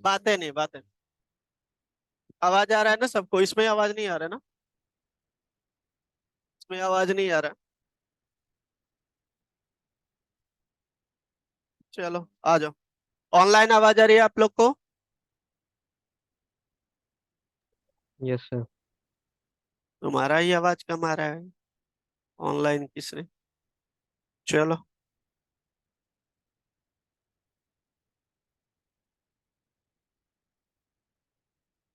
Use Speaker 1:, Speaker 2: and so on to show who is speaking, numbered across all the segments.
Speaker 1: बातें नहीं। आवाज आ रहा है ना सबको? इसमें आवाज नहीं आ रहा है ना? इसमें आवाज नहीं आ रहा। चलो आ जाओ। ऑनलाइन आवाज आ रही है आप लोग को?
Speaker 2: Yes sir.
Speaker 1: तुम्हारा ही आवाज कम आ रहा है। ऑनलाइन किसने? चलो।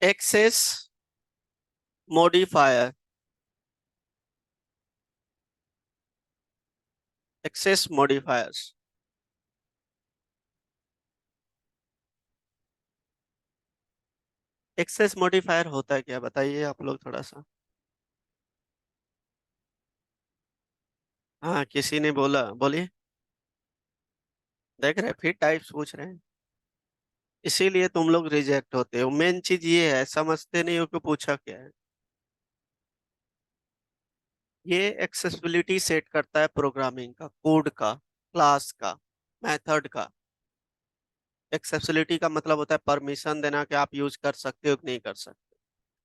Speaker 1: Access modifier. Access modifiers. Access modifier होता है क्या, बताइए आप लोग थोड़ा सा। हाँ, किसी ने बोला, बोलिए। देख रहे फिर टाइप्स पूछ रहे हैं। इसीलिए तुम लोग रिजेक्ट होते हो। मेन चीज ये है, समझते नहीं हो कि पूछा क्या है। ये एक्सेसिबिलिटी सेट करता है प्रोग्रामिंग का, कोड का, क्लास का, मेथड का। एक्सेसिबिलिटी का मतलब होता है परमिशन देना कि आप यूज कर सकते हो कि नहीं कर सकते।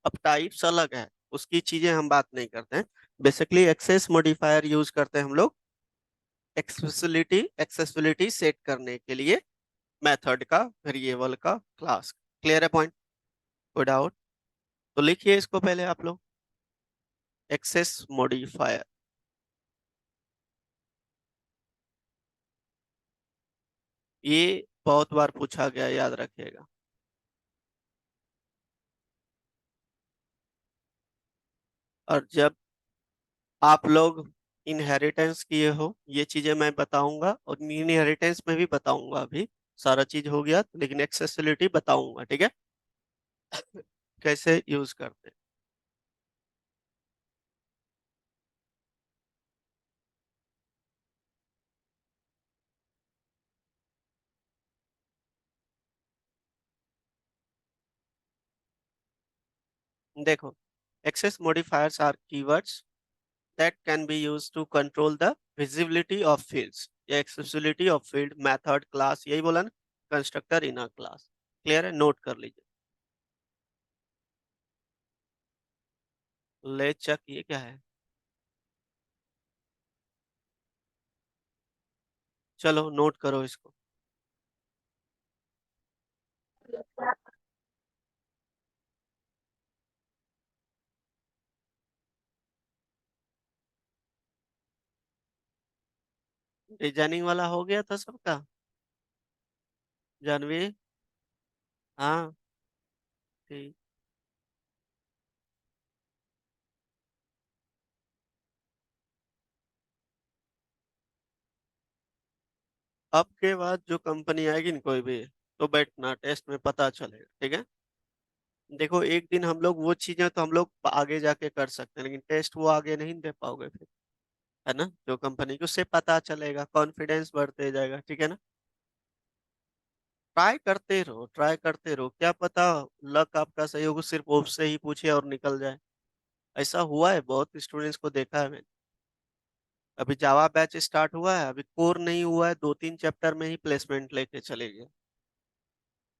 Speaker 1: अब टाइप्स अलग है, उसकी चीजें हम बात नहीं करते हैं। बेसिकली एक्सेस मॉडिफायर यूज करते हैं हम लोग एक्सेसिबिलिटी सेट करने के लिए, मेथड का, वेरिएबल का, क्लास का। क्लियर है पॉइंट? कोई डाउट? तो लिखिए इसको पहले आप लोग। Access modifier. ये बहुत बार पूछा गया, याद रखिएगा। और जब आप लोग इनहेरिटेंस किए हो, ये चीजें मैं बताऊंगा, और इनहेरिटेंस में भी बताऊंगा अभी। सारा चीज हो गया, लेकिन एक्सेसिबिलिटी बताऊंगा, ठीक है? कैसे यूज करते हैं। देखो, access modifiers are keywords that can be used to control the visibility of fields या accessibility of field, method, class, यही बोला ना, कंस्ट्रक्टर इन अ क्लास। क्लियर है? नोट कर लीजिए। ले चक, ये क्या है? चलो नोट करो इसको। डिजाइनिंग वाला हो गया था सबका? जानवी? हाँ। ठीक। अब के बाद जो कंपनी आएगी ना कोई भी, तो बैठना टेस्ट में पता चलेगा, ठीक है? देखो, एक दिन हम लोग वो चीजें तो हम लोग आगे जाके कर सकते हैं, लेकिन टेस्ट वो आगे नहीं दे पाओगे फिर। है ना? जो कंपनी की, उससे पता चलेगा, कॉन्फिडेंस बढ़ते जाएगा, ठीक है ना? ट्राई करते रहो, ट्राई करते रहो, क्या पता लक आपका सही होगा, सिर्फ उससे ही पूछे और निकल जाए। ऐसा हुआ है, बहुत स्टूडेंट्स को देखा है मैंने। अभी जावा बैच स्टार्ट हुआ है, अभी कोर नहीं हुआ है, 2-3 चैप्टर में ही प्लेसमेंट लेके चले गए।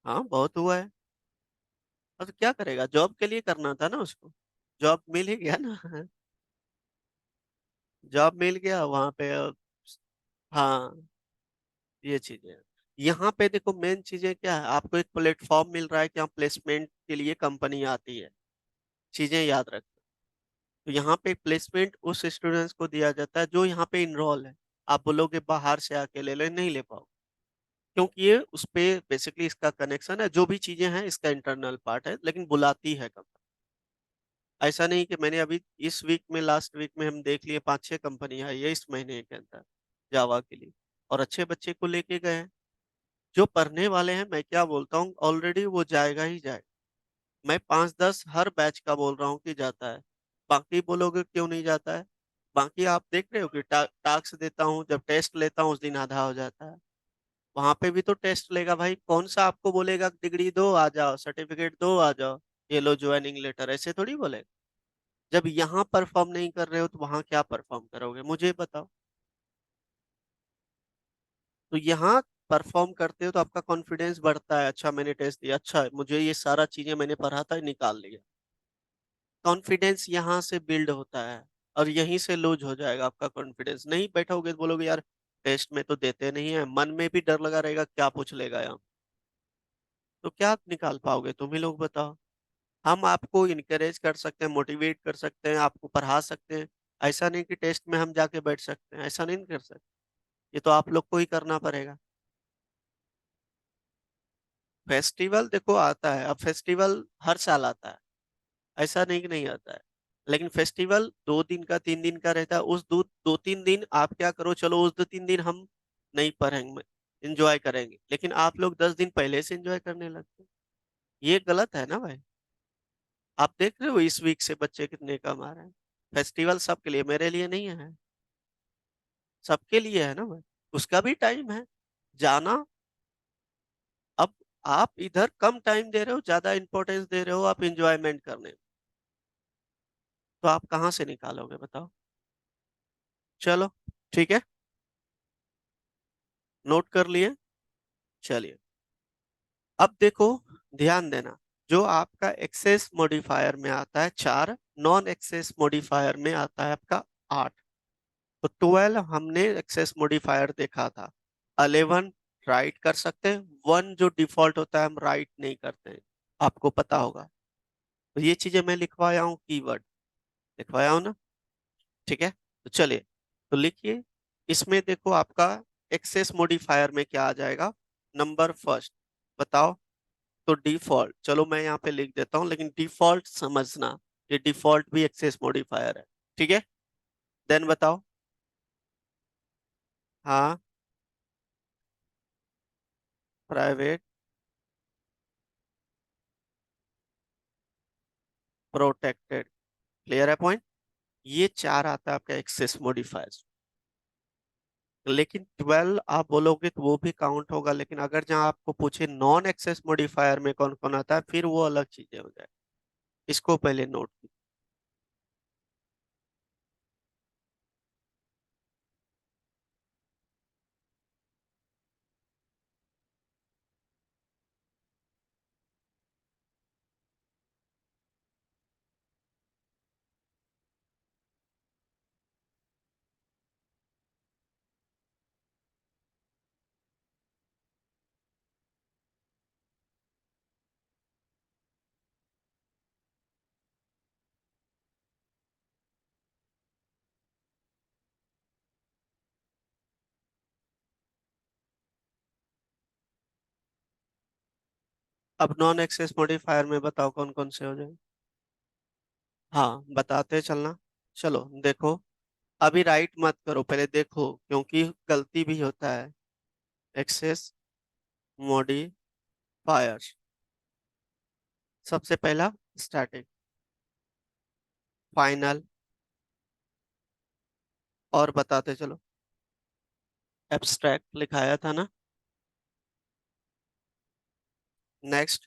Speaker 1: हाँ, बहुत हुआ है। अब तो क्या करेगा, जॉब के लिए करना था ना उसको। जॉब मिल ही गया ना। जॉब मिल गया वहां पे हाँ, ये चीजें हैं। यहाँ पे देखो, मेन चीजें क्या है, आपको एक प्लेटफॉर्म मिल रहा है कि आप प्लेसमेंट के लिए कंपनी आती है। चीजें याद रख। तो यहाँ पे प्लेसमेंट उस स्टूडेंट्स को दिया जाता है जो यहाँ पे इनरोल है। आप बोलोगे बाहर से आके ले ले, नहीं ले पाओ। क्योंकि ये उस पे बेसिकली इसका कनेक्शन है, जो भी चीजें हैं इसका इंटरनल पार्ट है, लेकिन बुलाती है कंपनी। ऐसा नहीं कि मैंने अभी इस वीक में, लास्ट वीक में हम देख लिए 5-6 कंपनी आई है इस महीने के अंदर जावा के लिए, और अच्छे बच्चे को लेके गए हैं। जो पढ़ने वाले हैं, मैं क्या बोलता हूँ, ऑलरेडी वो जाएगा ही जाएगा। मैं 5-10 हर बैच का बोल रहा हूँ कि जाता है। बाकी बोलोगे क्यों नहीं जाता है? बाकी आप देख रहे हो कि टास्क देता हूँ, जब टेस्ट लेता हूँ उस दिन आधा हो जाता है। वहां पे भी तो टेस्ट लेगा भाई, कौन सा आपको बोलेगा डिग्री दो आ जाओ, सर्टिफिकेट दो आ जाओ, ये लो ज्वाइनिंग लेटर, ऐसे थोड़ी बोलेगा। जब यहाँ परफॉर्म नहीं कर रहे हो तो वहां क्या परफॉर्म करोगे, मुझे बताओ। तो यहाँ परफॉर्म करते हो तो आपका कॉन्फिडेंस बढ़ता है, अच्छा मैंने टेस्ट दिया, अच्छा मुझे ये सारा चीजें मैंने पढ़ा था निकाल लिया। कॉन्फिडेंस यहाँ से बिल्ड होता है, और यहीं से लूज हो जाएगा आपका कॉन्फिडेंस। नहीं बैठोगे तो बोलोगे यार टेस्ट में तो देते नहीं है, मन में भी डर लगा रहेगा क्या पूछ लेगा यार, तो क्या निकाल पाओगे तुम ही लोग बताओ। हम आपको इनकरेज कर सकते हैं, मोटिवेट कर सकते हैं, आपको पढ़ा सकते हैं। ऐसा नहीं कि टेस्ट में हम जाके बैठ सकते हैं, ऐसा नहीं कर सकते। ये तो आप लोग को ही करना पड़ेगा। फेस्टिवल देखो आता है, अब फेस्टिवल हर साल आता है, ऐसा नहीं कि नहीं आता है। लेकिन फेस्टिवल 2 दिन का 3 दिन का रहता है, उस 2-3 दिन आप क्या करो, चलो उस 2-3 दिन हम नहीं पढ़ेंगे, इंजॉय करेंगे, लेकिन आप लोग 10 दिन पहले से इंजॉय करने लगते हैं। ये गलत है ना भाई। आप देख रहे हो इस वीक से बच्चे कितने कम आ रहे हैं। फेस्टिवल सबके लिए, मेरे लिए नहीं है, सबके लिए है ना भाई। उसका भी टाइम है जाना। अब आप इधर कम टाइम दे रहे हो, ज्यादा इंपॉर्टेंस दे रहे हो आप इंजॉयमेंट करने में, तो आप कहाँ से निकालोगे बताओ। चलो ठीक है, नोट कर लिए। चलिए, अब देखो, ध्यान देना, जो आपका एक्सेस मॉडिफायर में आता है 4, नॉन एक्सेस मॉडिफायर में आता है आपका 8। तो 12 हमने एक्सेस मॉडिफायर देखा था। 11 राइट कर सकते हैं, 1 जो डिफॉल्ट होता है हम राइट नहीं करते हैं, आपको पता होगा। तो ये चीजें मैं लिखवाया हूँ, कीवर्ड लिखवाया हूँ ना। ठीक है, तो चलिए, तो लिखिए। इसमें देखो आपका एक्सेस मॉडिफायर में क्या आ जाएगा, नंबर फर्स्ट, बताओ। तो डिफॉल्ट, चलो मैं यहाँ पे लिख देता हूँ, लेकिन डिफॉल्ट समझना, ये डिफॉल्ट भी एक्सेस मॉडिफायर है। ठीक है, देन बताओ। हाँ, प्राइवेट, प्रोटेक्टेड, क्लियर है पॉइंट। ये 4 आता है आपका एक्सेस मॉडिफायर। लेकिन 12 आप बोलोगे तो वो भी काउंट होगा, लेकिन अगर जहाँ आपको पूछे नॉन एक्सेस मॉडिफायर में कौन कौन आता है, फिर वो अलग चीजें हो जाए। इसको पहले नोट। अब नॉन एक्सेस मॉडिफायर में बताओ कौन कौन से हो जाए। हाँ बताते चलना। चलो देखो, अभी राइट मत करो, पहले देखो क्योंकि गलती भी होता है। एक्सेस मॉडिफायर, सबसे पहला स्टैटिक, फाइनल, और बताते चलो। एब्स्ट्रैक्ट लिखाया था ना। Next,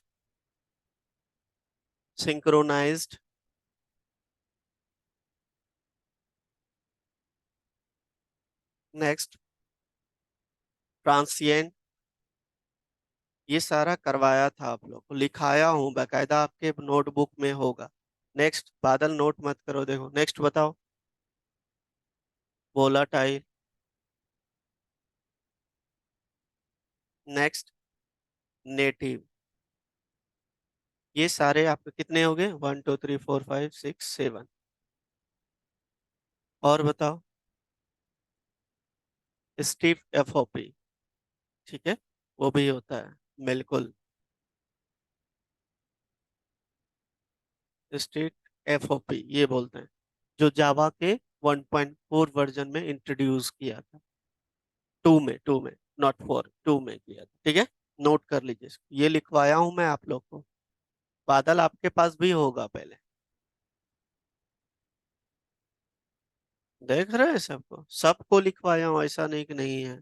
Speaker 1: synchronized. Next, transient. ये सारा करवाया था आप लोग को, लिखाया हूँ बाकायदा, आपके नोटबुक में होगा। नेक्स्ट, बादल नोट मत करो, देखो नेक्स्ट बताओ। वोलाटाइल। Next, native. ये सारे आपके कितने हो गए, 1 2 3 4 5 6 7। और बताओ। स्टिफ एफओपी, ठीक है, वो भी होता है, बिल्कुल। स्टिफ एफओपी ये बोलते हैं, जो जावा के 1.4 वर्जन में इंट्रोड्यूस किया था। 2 में नॉट 4, 2 में किया था, ठीक है। नोट कर लीजिए इसको। ये लिखवाया हूं मैं आप लोग को। बादल आपके पास भी होगा पहले। देख रहे हैं सबको, सबको लिखवाया हूं, ऐसा नहीं कि नहीं है।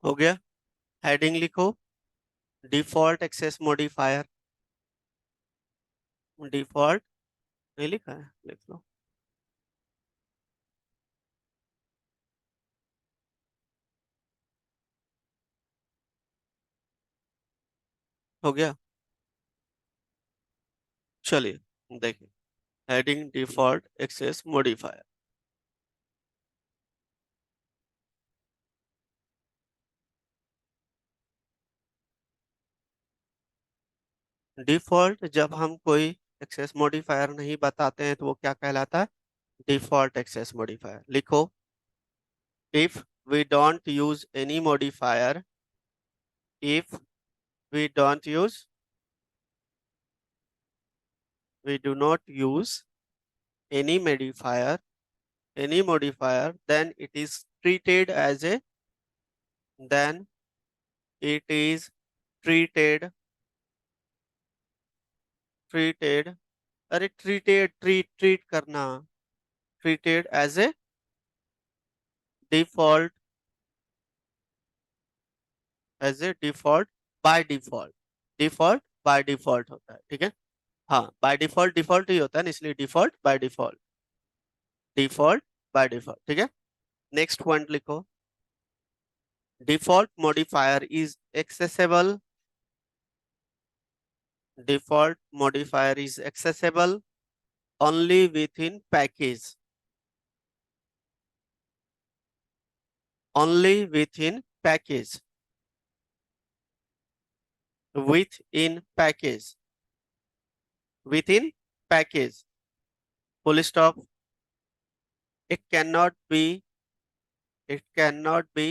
Speaker 1: हो गया। हेडिंग लिखो, डिफॉल्ट एक्सेस मॉडिफायर। डिफॉल्ट नहीं लिखा है, लिख लो। हो गया। चलिए देखिए, heading default access modifier. Default जब हम कोई एक्सेस मॉडिफायर नहीं बताते हैं तो वो क्या कहलाता है? Default access modifier. लिखो, if we don't use any modifier, if we don't use, we do not use any modifier, then it is treated as a, then it is treated, treated, अरे ट्रीट करना, treated default as a default by default, default by default होता है, ठीक है। हाँ, bye default default ही होता है ना, इसलिए default by default, default by default, ठीक है। नेक्स्ट पॉइंट लिखो, default modifier is accessible, default modifier is accessible only within package, only within package, within package, within package, full stop. It cannot be, it cannot be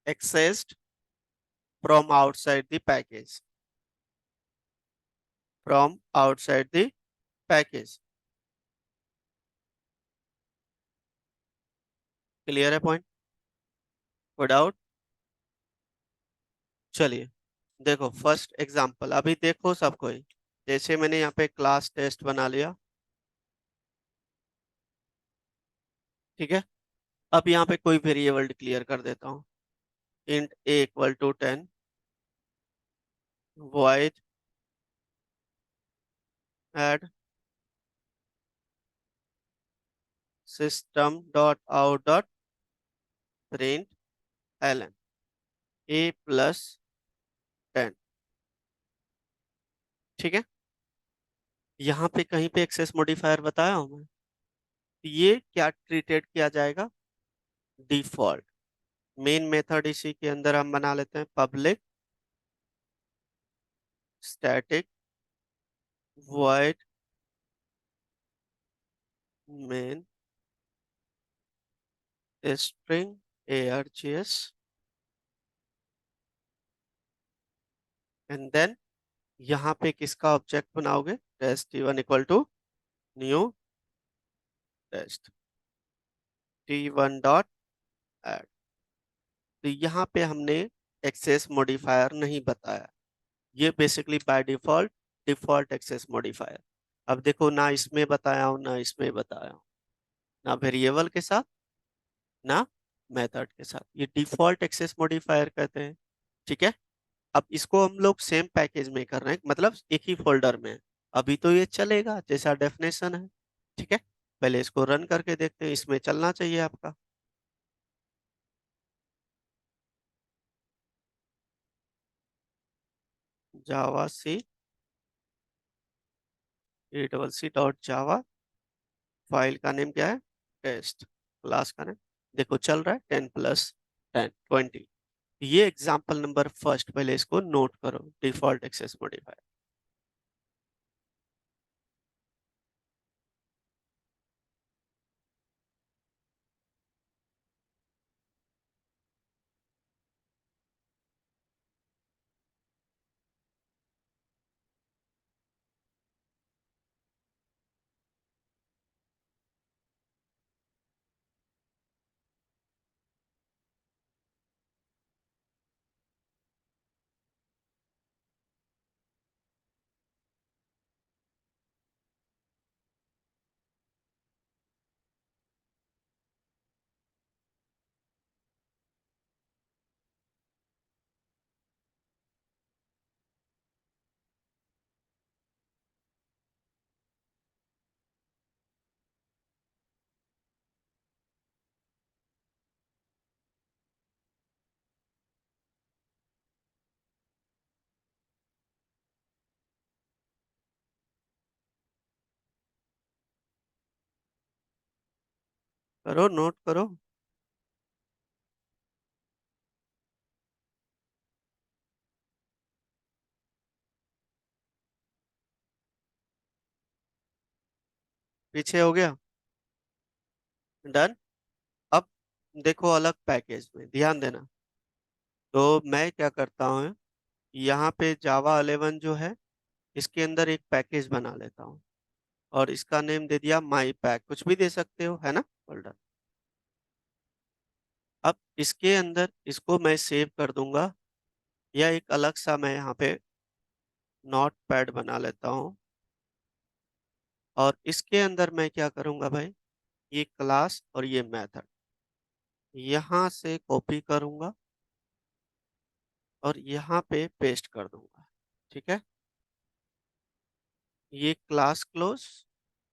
Speaker 1: accessed from outside the package, from outside the package। Clear है point? कोई doubt? चलिए देखो first example, अभी देखो सब कोई, जैसे मैंने यहाँ पे क्लास टेस्ट बना लिया, ठीक है। अब यहाँ पे कोई वेरिएबल डिक्लेयर कर देता हूँ, int a equal to 10, void add system dot out dot print ln a plus 10, ठीक है। यहाँ पे कहीं पे एक्सेस मॉडिफायर बताया हूँ मैं, ये क्या ट्रीटेड किया जाएगा? डिफॉल्ट। मेन मेथड इसी के अंदर हम बना लेते हैं, public static void main string args, and then यहाँ पे किसका ऑब्जेक्ट बनाओगे? Test t1 equal to new test t1 dot add. तो यहाँ पे हमने एक्सेस मॉडिफायर नहीं बताया, ये basically by default default access modifier. अब देखो, ना इसमें बताया हूँ ना इसमें बताया हूँ, ना वेरिएबल के साथ ना मेथड के साथ, ये डिफॉल्ट एक्सेस मॉडिफायर कहते हैं, ठीक है। अब इसको हम लोग सेम पैकेज में कर रहे हैं, मतलब एक ही फोल्डर में है। अभी तो ये चलेगा जैसा डेफिनेशन है, ठीक है। पहले इसको रन करके देखते हैं, इसमें चलना चाहिए आपका। जावा सी ACC.java, फाइल का नेम क्या है? टेस्ट। क्लास का नेम देखो चल रहा है, 10 + 10 20। ये एग्जाम्पल नंबर फर्स्ट, पहले इसको नोट करो, डिफॉल्ट एक्सेस मॉडिफायर। करो, नोट करो। पीछे हो गया। डन। अब देखो, अलग पैकेज में ध्यान देना। तो मैं क्या करता हूँ, यहाँ पे जावा 11 जो है, इसके अंदर एक पैकेज बना लेता हूँ, और इसका नेम दे दिया माई पैक, कुछ भी दे सकते हो, है ना, फोल्डर। अब इसके अंदर इसको मैं सेव कर दूंगा, या एक अलग सा मैं यहाँ पे नोट पैड बना लेता हूँ, और इसके अंदर मैं क्या करूंगा भाई, ये क्लास और ये मेथड यहाँ से कॉपी करूंगा, और यहाँ पे पेस्ट कर दूंगा। ठीक है, ये क्लास क्लोज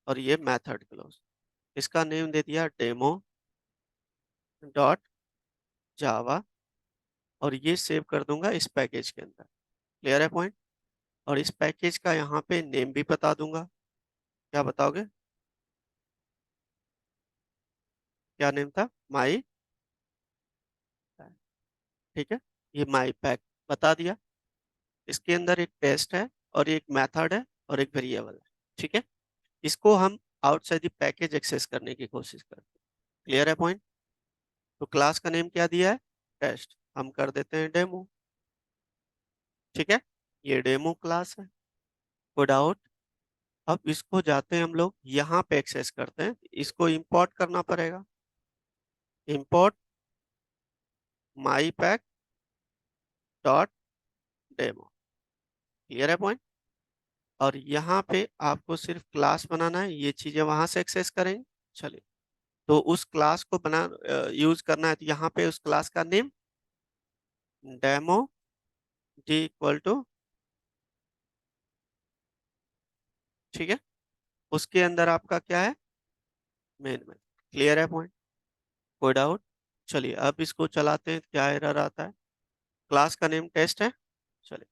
Speaker 1: और ये मेथड क्लोज, इसका नेम दे दिया डेमो डॉट जावा, और ये सेव कर दूंगा इस पैकेज के अंदर। क्लियर है पॉइंट। और इस पैकेज का यहाँ पे नेम भी बता दूंगा। क्या बताओगे? क्या नेम था? माई। ठीक है, ये माई पैक बता दिया। इसके अंदर एक टेस्ट है, और एक मेथड है, और एक वेरिएबल है। ठीक है, इसको हम आउटसाइड द पैकेज एक्सेस करने की कोशिश करते हैं। क्लियर है पॉइंट। तो क्लास का नेम क्या दिया है? टेस्ट। हम कर देते हैं डेमो। ठीक है, ये डेमो क्लास है। Good out. अब इसको जाते हैं हम लोग यहाँ पे एक्सेस करते हैं, इसको इंपोर्ट करना पड़ेगा। इंपोर्ट माई पैक डॉट डेमो। क्लियर है पॉइंट। और यहाँ पे आपको सिर्फ क्लास बनाना है, ये चीजें वहां से एक्सेस करेंगे। चलिए, तो उस क्लास को बना यूज करना है, तो यहाँ पे उस क्लास का name demo d equal to, ठीक है, उसके अंदर आपका क्या है? मेन में। क्लियर है पॉइंट। कोई डाउट? चलिए, अब इसको चलाते हैं, क्या एरर आता है। क्लास का नेम टेस्ट है। चलिए,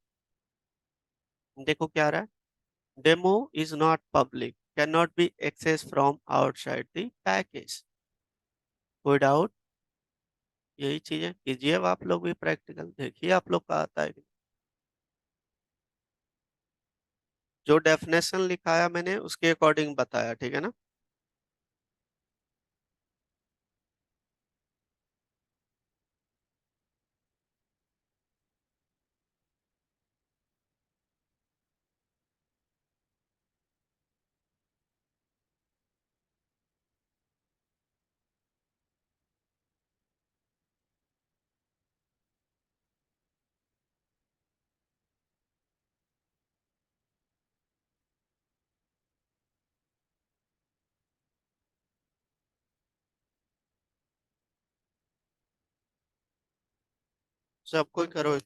Speaker 1: देखो क्या आ रहा है। Demo is not public, cannot be access from outside the package. कोई डाउट? यही चीजें कीजिए, अब आप लोग भी प्रैक्टिकल देखिए, आप लोग का आता है कि नहीं। जो डेफिनेशन लिखाया मैंने उसके अकॉर्डिंग बताया, ठीक है ना। सब कोई करो।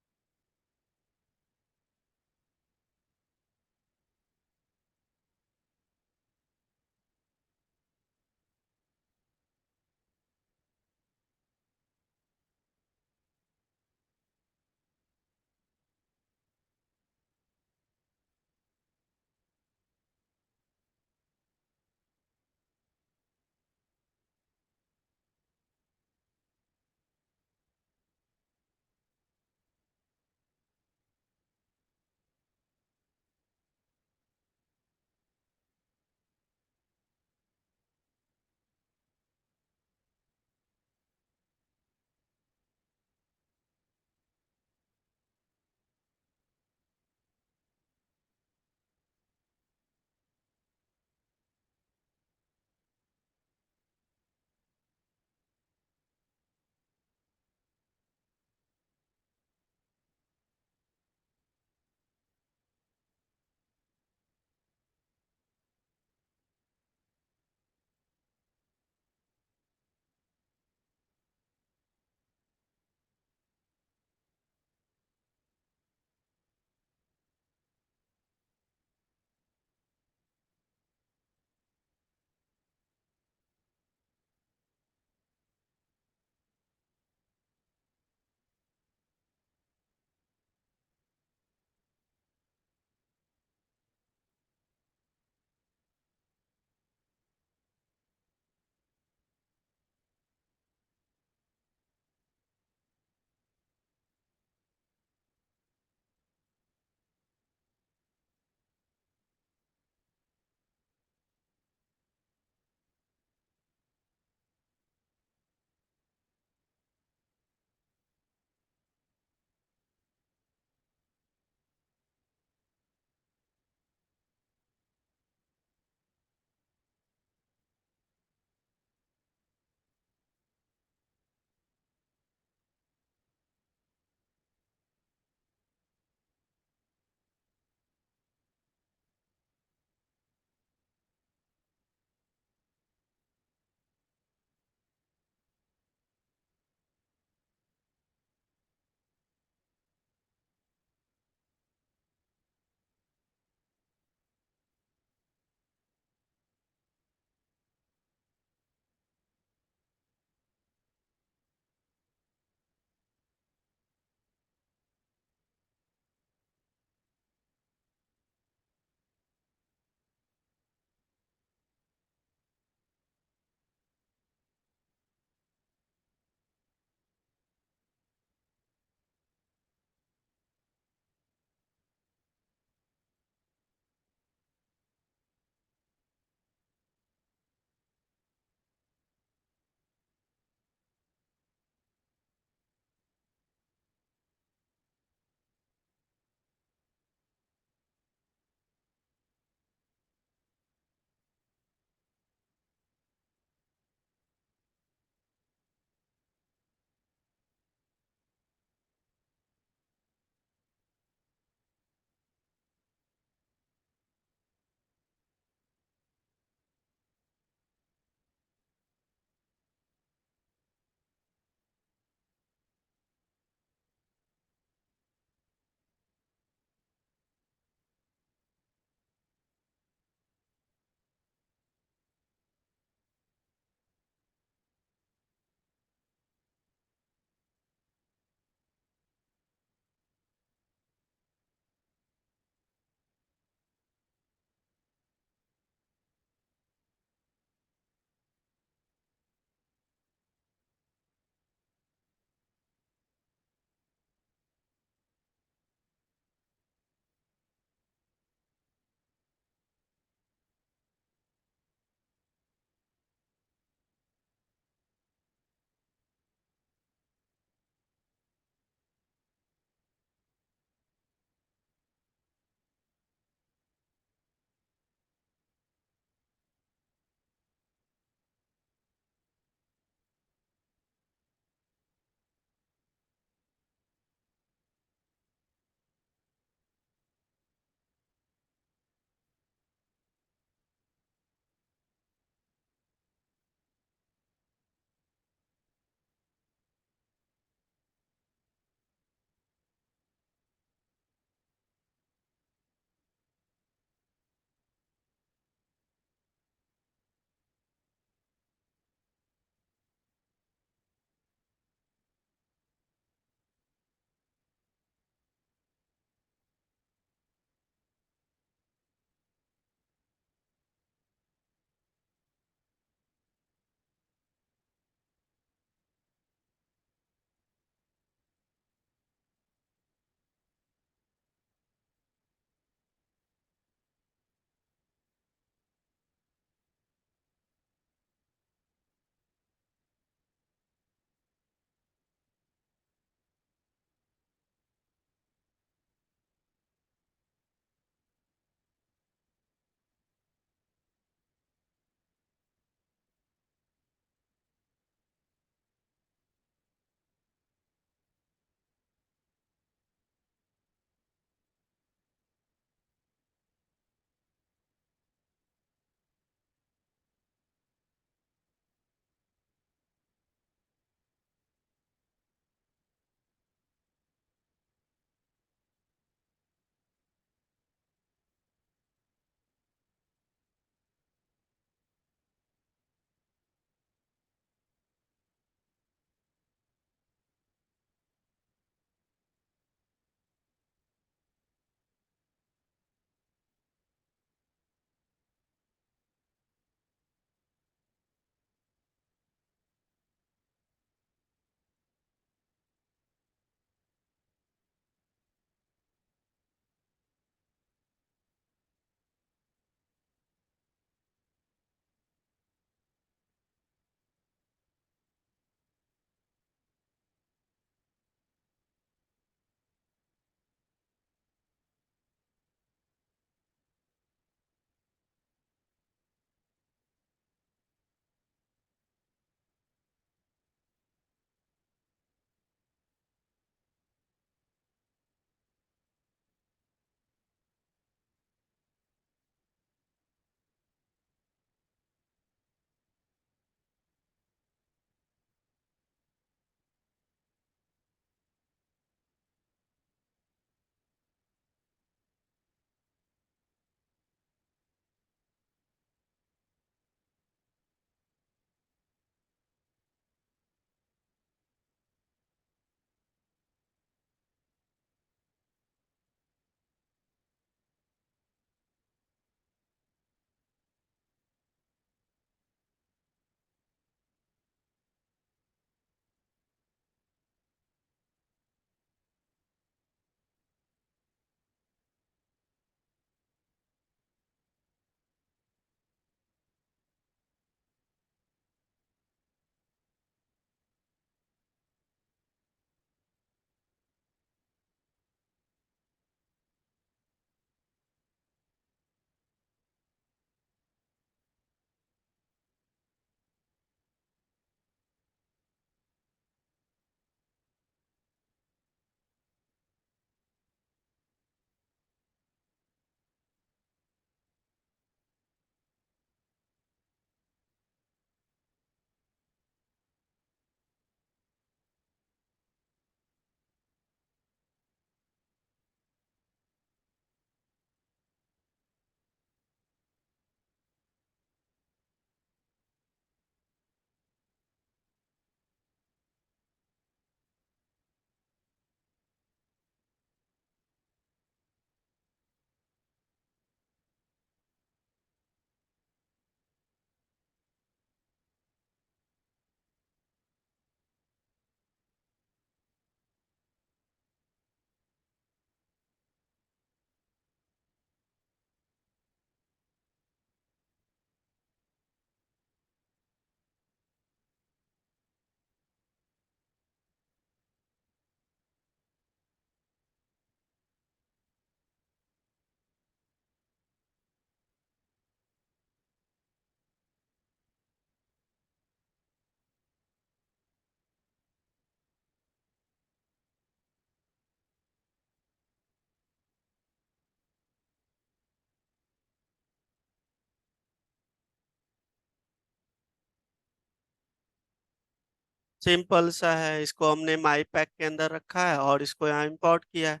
Speaker 1: सिंपल सा है, इसको हमने माई पैक के अंदर रखा है और इसको यहाँ इंपोर्ट किया है।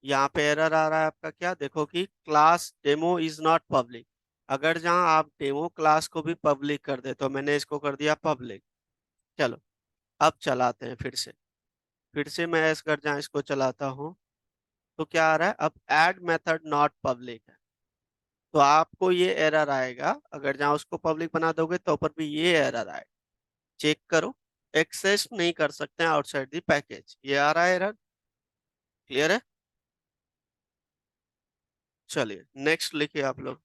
Speaker 1: यहाँ पे एरर आ रहा है आपका, क्या देखो कि class demo is not public. अगर जहाँ आप डेमो क्लास को भी पब्लिक कर दे, तो मैंने इसको कर दिया पब्लिक। चलो, अब चलाते हैं फिर से मैं अगर जहाँ इसको चलाता हूँ, तो क्या आ रहा है, अब ऐड मेथड नॉट पब्लिक है। तो आपको ये एरर आएगा, अगर जहाँ उसको पब्लिक बना दोगे तो ऊपर भी ये एरर आएगा। चेक करो, एक्सेस नहीं कर सकते हैं आउटसाइड दी पैकेज, ये आ रहा है एरर। क्लियर है? चलिए नेक्स्ट लिखिए आप लोग,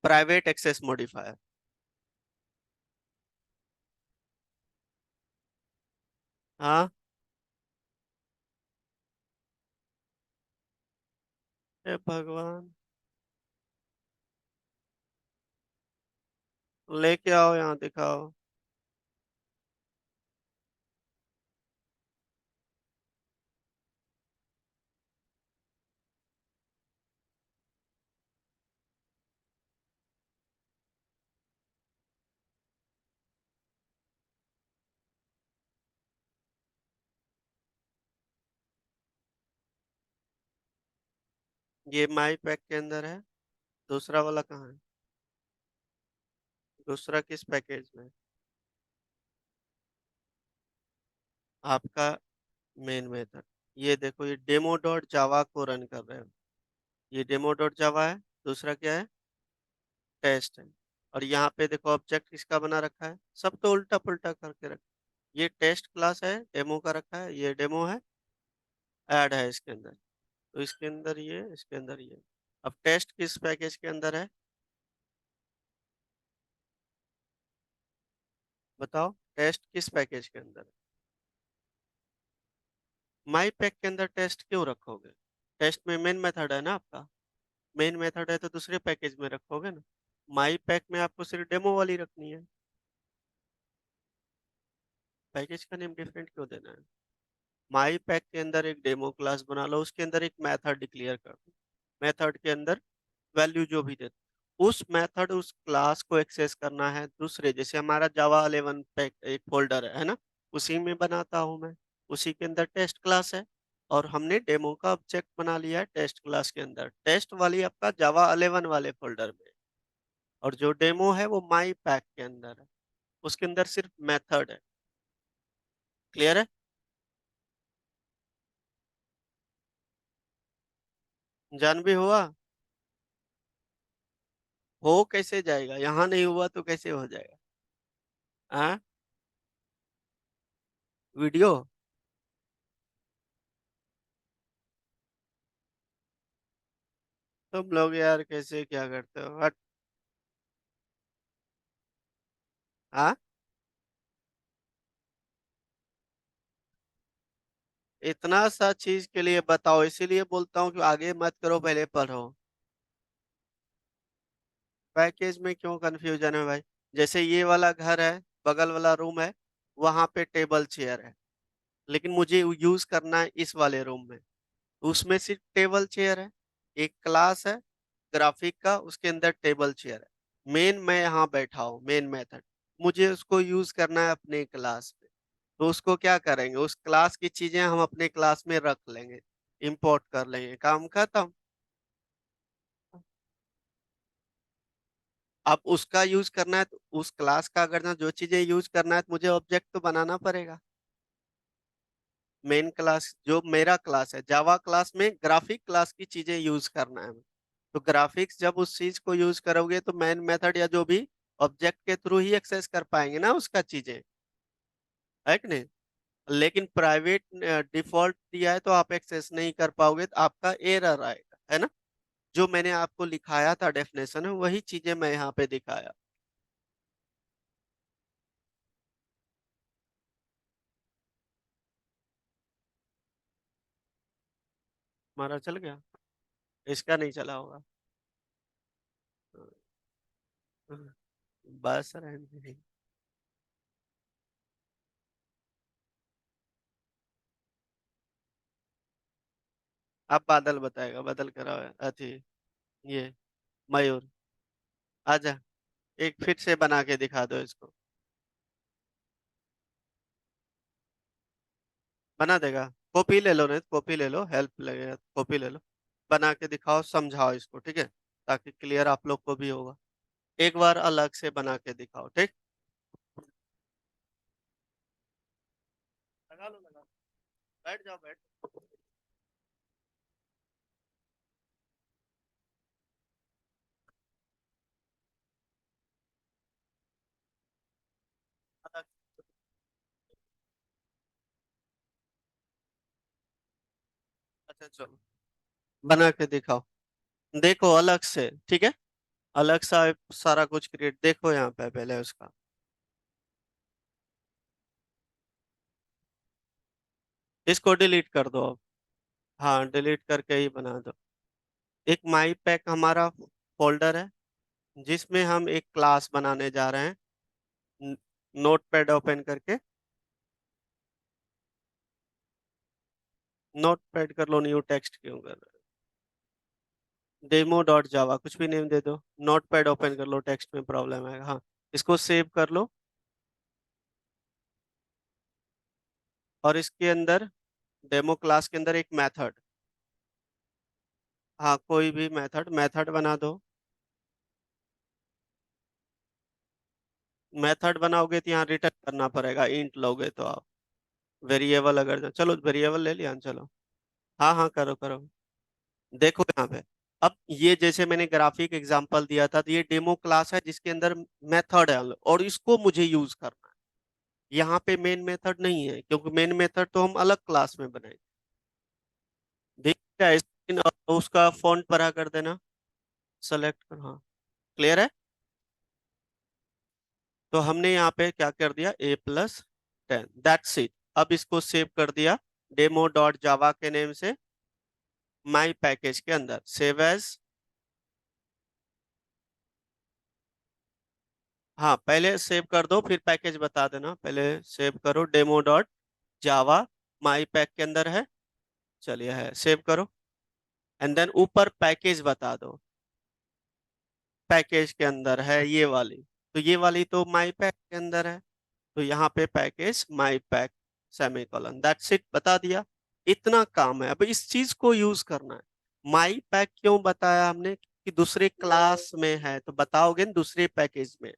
Speaker 1: प्राइवेट एक्सेस मॉडिफायर। हाँ। हे भगवान, लेके आओ यहाँ दिखाओ। ये माई पैक के अंदर है, दूसरा वाला कहाँ है? दूसरा किस पैकेज में? आपका मेन मेथड, ये देखो, ये डेमो डॉट जावा को रन कर रहे हो। ये डेमो डॉट जावा है, दूसरा क्या है, टेस्ट है। और यहाँ पे देखो ऑब्जेक्ट किसका बना रखा है, सब तो उल्टा पुल्टा करके रखा। ये टेस्ट क्लास है, डेमो का रखा है, ये डेमो है, ऐड है इसके अंदर। तो इसके अंदर ये, इसके अंदर ये। अब टेस्ट किस पैकेज के अंदर है, बताओ, टेस्ट किस पैकेज के अंदर है? माई पैक के अंदर टेस्ट क्यों रखोगे? टेस्ट में मेन मेथड है ना आपका, मेन मेथड है तो दूसरे पैकेज में रखोगे ना। माई पैक में आपको सिर्फ डेमो वाली रखनी है। पैकेज का नेम डिफरेंट क्यों देना है? माई पैक के अंदर एक डेमो क्लास बना लो, उसके अंदर एक मेथड डिक्लेयर कर दो। मेथड के अंदर वैल्यू जो भी देते, उस मेथड उस क्लास को एक्सेस करना है दूसरे, जैसे हमारा जावा 11 पैक एक फोल्डर है ना, उसी में बनाता हूँ मैं। उसी के अंदर टेस्ट क्लास है, और हमने डेमो का ऑब्जेक्ट बना लिया है टेस्ट क्लास के अंदर, टेस्ट वाली आपका जावा 11 वाले फोल्डर में। और जो डेमो है वो माई पैक के अंदर है, उसके अंदर सिर्फ मेथड है। क्लियर है? जान भी हुआ? हो कैसे जाएगा, यहाँ नहीं हुआ तो कैसे हो जाएगा? हाँ, वीडियो। तुम लोग यार कैसे क्या करते हो, हट। हाँ, इतना सा चीज के लिए बताओ, इसीलिए बोलता हूँ कि आगे मत करो, पहले पढ़ो। पैकेज में क्यों कंफ्यूजन है भाई? जैसे ये वाला घर है, बगल वाला रूम है, वहां पे टेबल चेयर है, लेकिन मुझे यूज करना है इस वाले रूम में, उसमें सिर्फ टेबल चेयर है। एक क्लास है ग्राफिक का, उसके अंदर टेबल चेयर है। मेन मैं यहाँ बैठा हूँ, मेन मेथड, मुझे उसको यूज करना है अपने क्लास पे। तो उसको क्या करेंगे, उस क्लास की चीजें हम अपने क्लास में रख लेंगे, इंपोर्ट कर लेंगे, काम खत्म। अब उसका यूज करना है तो उस क्लास का, अगर ना जो चीजें यूज करना है तो मुझे ऑब्जेक्ट तो बनाना पड़ेगा। मेन क्लास जो मेरा क्लास है, जावा क्लास में ग्राफिक क्लास की चीजें यूज करना है। तो ग्राफिक्स जब उस चीज को यूज करोगे तो मेन मेथड या जो भी ऑब्जेक्ट के थ्रू ही एक्सेस कर पाएंगे ना उसका चीजें, है कि नहीं? लेकिन प्राइवेट डिफॉल्ट दिया है तो आप एक्सेस नहीं कर पाओगे, तो आपका एरर आएगा, है ना? जो मैंने आपको लिखाया था डेफिनेशन है, वही चीजें मैं यहाँ पे दिखाया। हमारा चल गया, इसका नहीं चला होगा। बस रहने दे। अब बादल बताएगा, बादल करा है अथी, ये मयूर। आजा, एक फिर से बना के दिखा दो इसको। बना देगा। कॉपी ले लो, नहीं कॉपी ले लो, हेल्प लगेगा, कॉपी ले लो। बना के दिखाओ, समझाओ इसको, ठीक है, ताकि क्लियर आप लोग को भी होगा। एक बार अलग से बना के दिखाओ, ठीक। लगा लो, लगा लो। बैठ जाओ, बैठ जाओ। अलग- अच्छा चलो, बना के दिखाओ। देखो अलग से, ठीक है। अलग सा सारा कुछ क्रिएट देखो यहाँ पे पहले उसका। इसको डिलीट कर दो अब। हाँ, डिलीट करके ही बना दो। एक माई पैक हमारा फोल्डर है, जिसमें हम एक क्लास बनाने जा रहे हैं। नोट पैड ओपन करके, नोट पैड कर लो, न्यू टेक्स्ट क्यों कर रहे हो? डेमो डॉट जावा कुछ भी नेम दे दो। नोट पैड ओपन कर लो, टेक्स्ट में प्रॉब्लम है, हाँ। इसको सेव कर लो। और इसके अंदर, डेमो क्लास के अंदर एक मेथड, हाँ कोई भी मेथड मेथड बना दो। मेथड बनाओगे तो यहाँ रिटर्न करना पड़ेगा, इंट लोगे तो आप। वेरिएबल अगर, चलो वेरिएबल ले लिया, चलो। हाँ हाँ, करो करो। देखो यहाँ पे, अब ये जैसे मैंने ग्राफिक एग्जांपल दिया था, तो ये डेमो क्लास है जिसके अंदर मेथड है, और इसको मुझे यूज करना है। यहाँ पे मेन मेथड नहीं है, क्योंकि मेन मेथड तो हम अलग क्लास में बनाए। देख क्या है, और उसका फॉन्ट बड़ा कर देना, सेलेक्ट कर, हाँ। क्लियर है। तो हमने यहाँ पे क्या कर दिया, A+10, दैट्स इट। अब इसको सेव कर दिया, डेमो डॉट जावा के नेम से, माई पैकेज के अंदर सेव एज। हाँ, पहले सेव कर दो, फिर पैकेज बता देना। पहले सेव करो, डेमो डॉट जावा माई पैक के अंदर है। चलिए, है, सेव करो। एंड देन ऊपर पैकेज बता दो। पैकेज के अंदर है ये वाली, तो ये वाली तो माई पैक के अंदर है, तो यहाँ पे package my pack, semicolon, that's it, बता दिया। इतना काम है, अब इस चीज को यूज करना है। माई पैक क्यों बताया हमने, कि दूसरे क्लास में है, तो बताओगे ना दूसरे पैकेज में।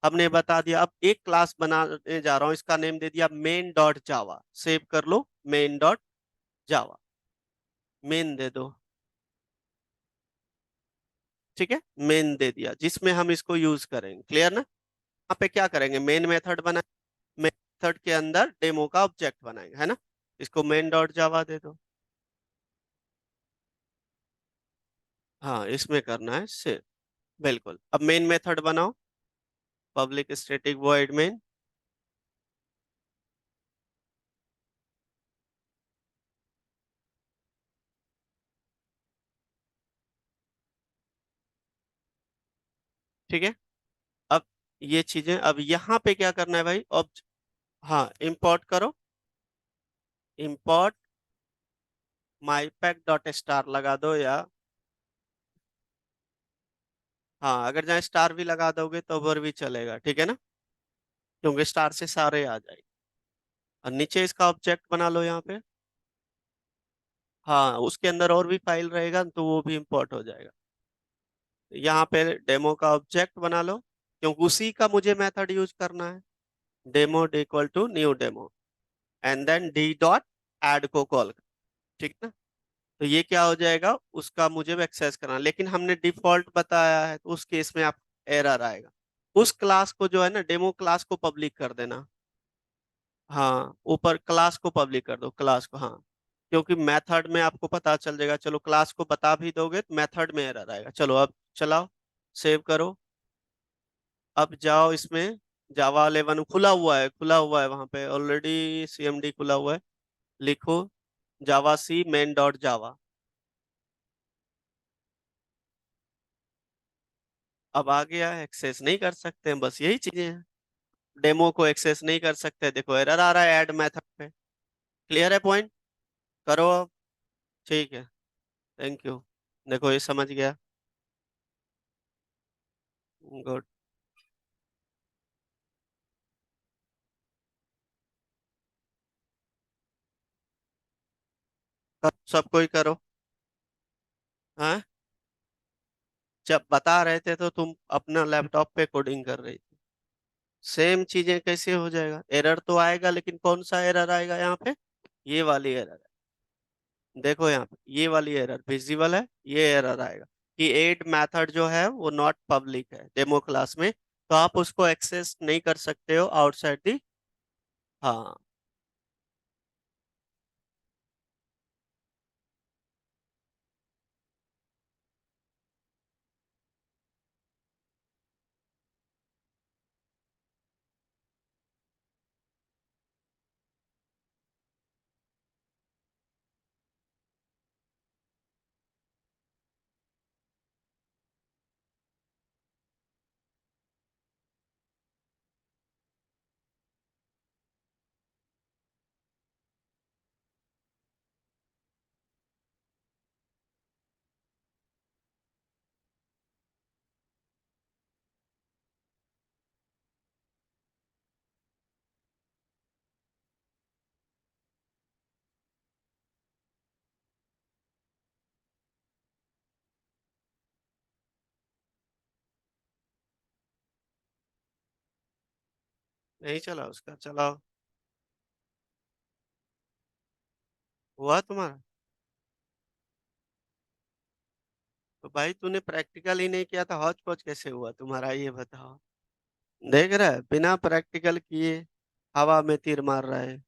Speaker 1: हमने बता दिया। अब एक क्लास बनाने जा रहा हूँ, इसका नेम दे दिया मेन डॉट जावा, सेव कर लो, मेन डॉट जावा, मेन दे दो, ठीक है। मेन दे दिया, जिसमें हम इसको यूज करेंगे, क्लियर ना। यहाँ पे क्या करेंगे, मेन मेथड बना, मेथड के अंदर डेमो का ऑब्जेक्ट बनाएंगे, है ना। इसको मेन डॉट जावा दे दो। हाँ, इसमें करना है सेव, बिल्कुल। अब मेन मेथड बनाओ, पब्लिक स्टैटिक वॉइड मेन। ठीक है। अब ये चीजें, अब यहाँ पे क्या करना है भाई, अब, हाँ, इंपोर्ट करो, इंपोर्ट माई पैक डॉट स्टार लगा दो, या हाँ, अगर जहाँ स्टार भी लगा दोगे तो ऊपर भी चलेगा, ठीक है ना, क्योंकि स्टार से सारे आ जाएंगे। और नीचे इसका ऑब्जेक्ट बना लो यहाँ पे। हाँ, उसके अंदर और भी फाइल रहेगा तो वो भी इंपोर्ट हो जाएगा। यहाँ पे डेमो का ऑब्जेक्ट बना लो, क्योंकि उसी का मुझे मेथड यूज करना है। Demo equal to new demo, and then d dot add को कॉल, ठीक है ना। तो ये क्या हो जाएगा, उसका मुझे एक्सेस करना, लेकिन हमने डिफॉल्ट बताया है, तो उस केस में आप एरर आएगा। उस क्लास को जो है ना, डेमो क्लास को पब्लिक कर देना। हाँ, ऊपर क्लास को पब्लिक कर दो, क्लास को, हाँ। क्योंकि मेथड में आपको पता चल जाएगा, चलो क्लास को बता भी दोगे तो मेथड में एरर आएगा। चलो अब चलाओ, सेव करो। अब जाओ इसमें, जावा 11 खुला हुआ है, खुला हुआ है वहां पे ऑलरेडी, CMD खुला हुआ है। लिखो जावा सी मेन डॉट जावा। अब आ गया, एक्सेस नहीं कर सकते हैं, बस यही चीजें हैं। डेमो को एक्सेस नहीं कर सकते, देखो एरर आ रहा है ऐड मेथड पे। क्लियर है पॉइंट। करो अब। ठीक है, थैंक यू। देखो ये समझ गया। गुड। सबको ही करो। हाँ, जब बता रहे थे तो तुम अपना लैपटॉप पे कोडिंग कर रही थी। सेम चीजें कैसे हो जाएगा? एरर तो आएगा, लेकिन कौन सा एरर आएगा यहाँ पे? ये वाली एरर है, देखो यहाँ पे ये वाली एरर विजिबल है, ये एरर आएगा कि एड मेथड जो है वो नॉट पब्लिक है डेमो क्लास में, तो आप उसको एक्सेस नहीं कर सकते हो आउटसाइड दी। हाँ, नहीं चला उसका, चलाओ। हुआ तुम्हारा? तो भाई तूने प्रैक्टिकल ही नहीं किया था, हौच पौच कैसे हुआ तुम्हारा, ये बताओ। देख रहा है, बिना प्रैक्टिकल किए हवा में तीर मार रहा है।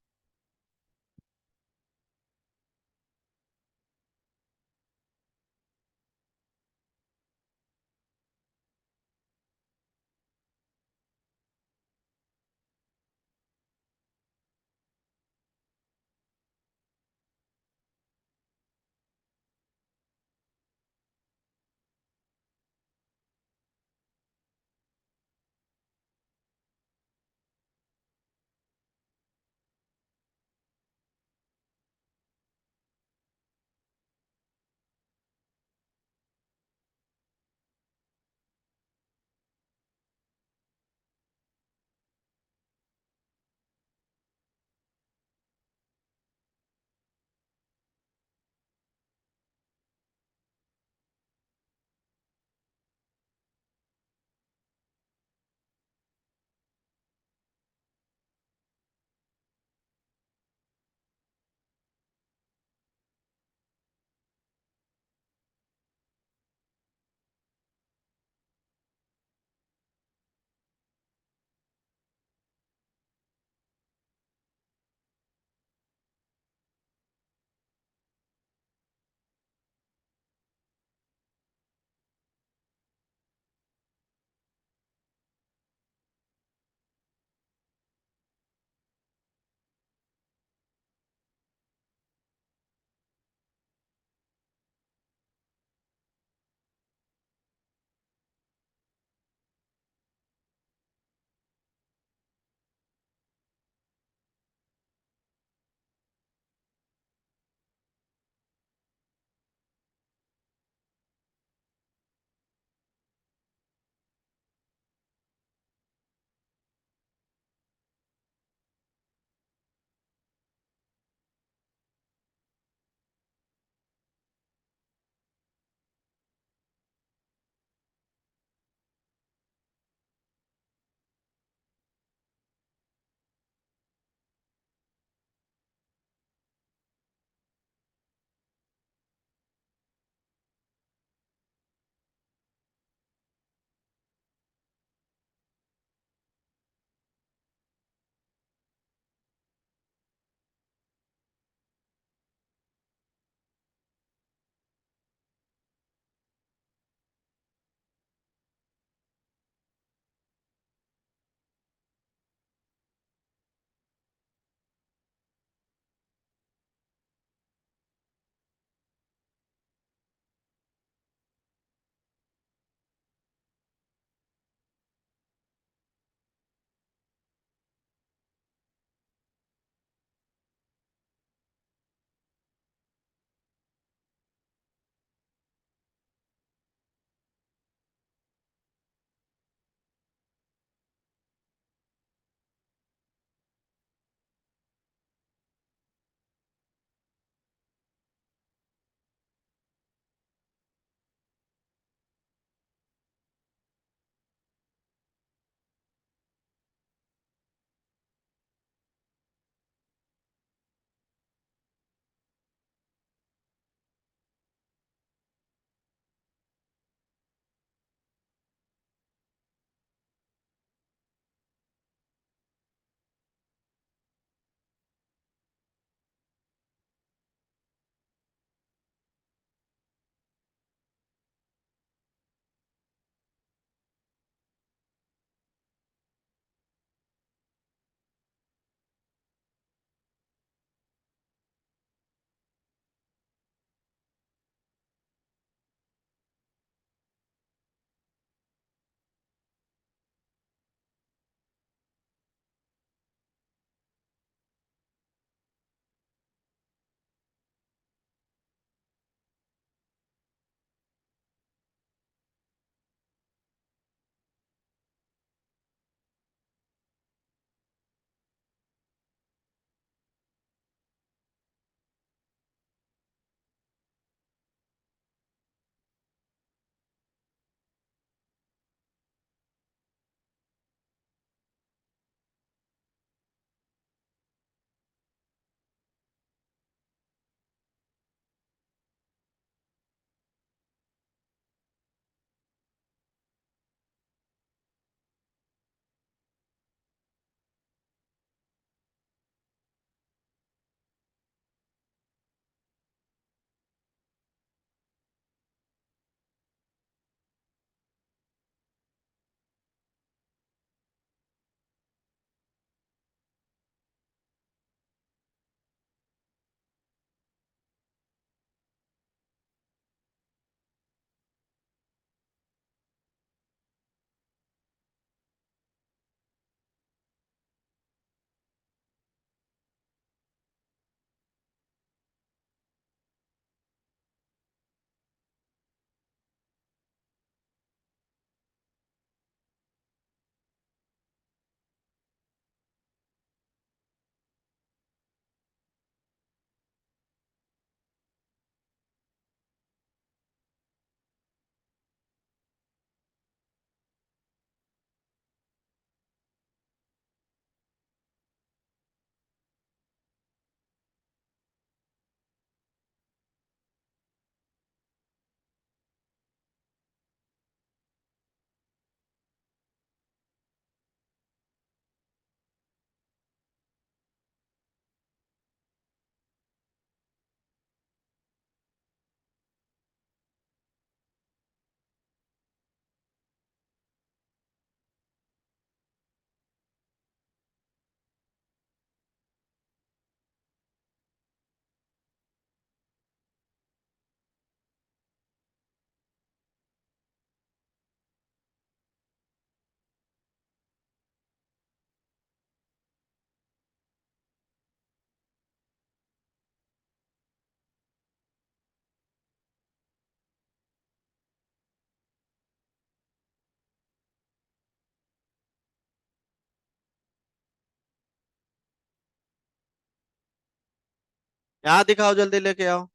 Speaker 1: यहाँ दिखाओ, जल्दी लेके आओ।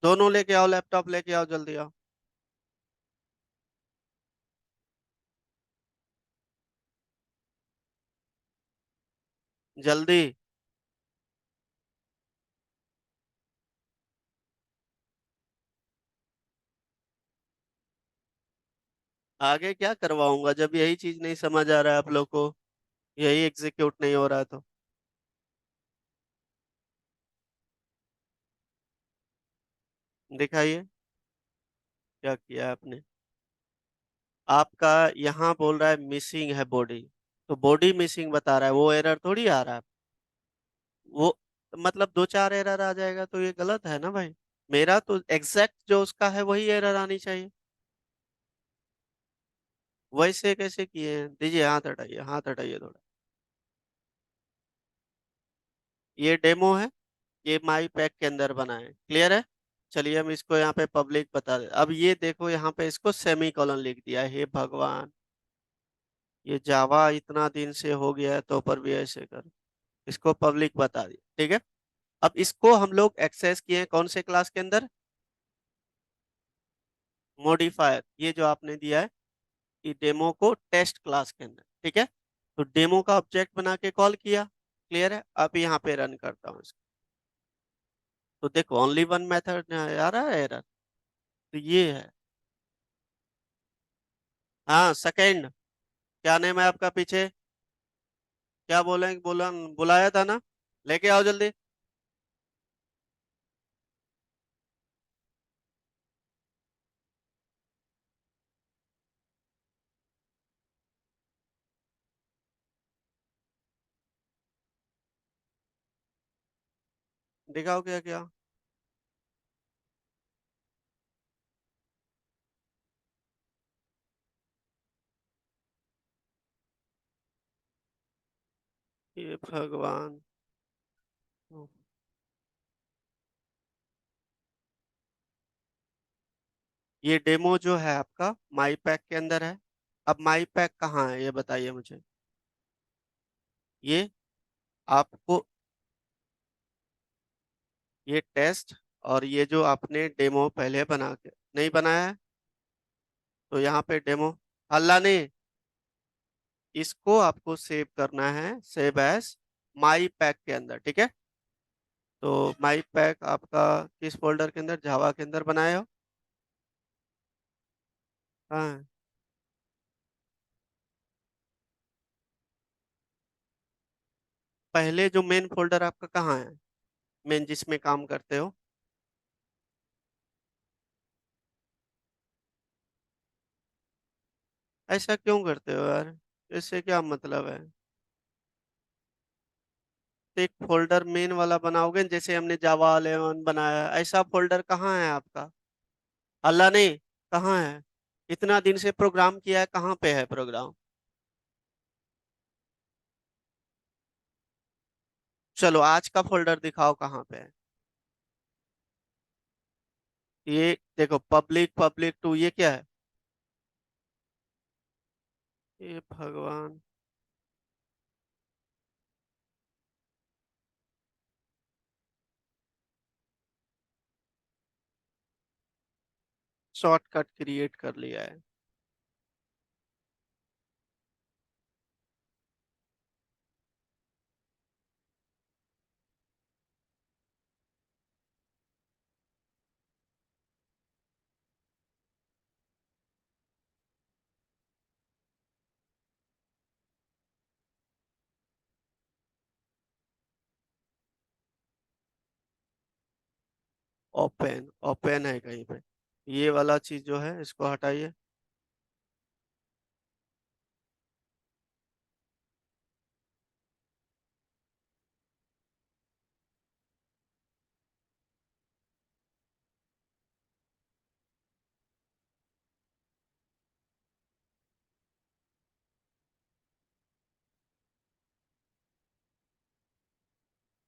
Speaker 1: दोनों लेके आओ, लैपटॉप लेके आओ, जल्दी आओ। जल्दी। आगे क्या करवाऊंगा जब यही चीज नहीं समझ आ रहा है आप लोग को, यही एग्जीक्यूट नहीं हो रहा है तो। दिखाइए क्या किया है आपने। आपका यहाँ बोल रहा है मिसिंग है बॉडी, तो बॉडी मिसिंग बता रहा है, वो एरर थोड़ी आ रहा है। वो मतलब दो चार एरर आ जाएगा तो ये गलत है ना भाई। मेरा तो एग्जैक्ट जो उसका है वही एरर आनी चाहिए। वैसे कैसे किए हैं, दीजिए हाथ हटाइए, हाथ हटाइए थोड़ा। ये डेमो है, ये माई पैक के अंदर बना है, क्लियर है। चलिए हम इसको यहाँ पे पब्लिक बता दे। अब ये देखो यहाँ पे इसको सेमी कॉलन लिख दिया, हे भगवान। ये जावा इतना दिन से हो गया है तो पर भी ऐसे कर। इसको पब्लिक बता दिया, ठीक है। अब इसको हम लोग एक्सेस किए हैं कौन से क्लास के अंदर, मॉडिफायर, ये जो आपने दिया है, कि डेमो को टेस्ट क्लास के अंदर, ठीक है। तो डेमो का ऑब्जेक्ट बना के कॉल किया, क्लियर है। अब यहाँ पे रन करता हूँ इसको, तो देखो ओनली वन मेथड आ रहा है एरर, तो ये है। हाँ सेकेंड, क्या नेम है आपका पीछे, क्या बोलेंगे, बुलाया था ना, लेके आओ जल्दी। दिखाओ क्या क्या। ये भगवान। ये डेमो जो है आपका माई पैक के अंदर है। अब माई पैक कहाँ है ये बताइए मुझे। ये आपको, ये टेस्ट, और ये जो आपने डेमो पहले बना के नहीं बनाया है, तो यहाँ पे डेमो, हल्ला नहीं, इसको आपको सेव करना है, सेव एज माई पैक के अंदर, ठीक है। तो माई पैक आपका किस फोल्डर के अंदर, जावा के अंदर बनाए हो। हाँ, पहले जो मेन फोल्डर आपका कहाँ है, मेन जिसमें काम करते हो। ऐसा क्यों करते हो यार, इससे क्या मतलब है। तो एक फोल्डर मेन वाला बनाओगे, जैसे हमने जावा 11 बनाया, ऐसा फोल्डर कहाँ है आपका। अल्लाह नहीं, कहाँ है। इतना दिन से प्रोग्राम किया है, कहाँ पे है प्रोग्राम। चलो आज का फोल्डर दिखाओ कहाँ पे है। ये देखो पब्लिक पब्लिक टू, ये क्या है। ये भगवान। शॉर्टकट क्रिएट कर लिया है। ओपन, ओपन है कहीं पे। ये वाला चीज जो है इसको हटाइए।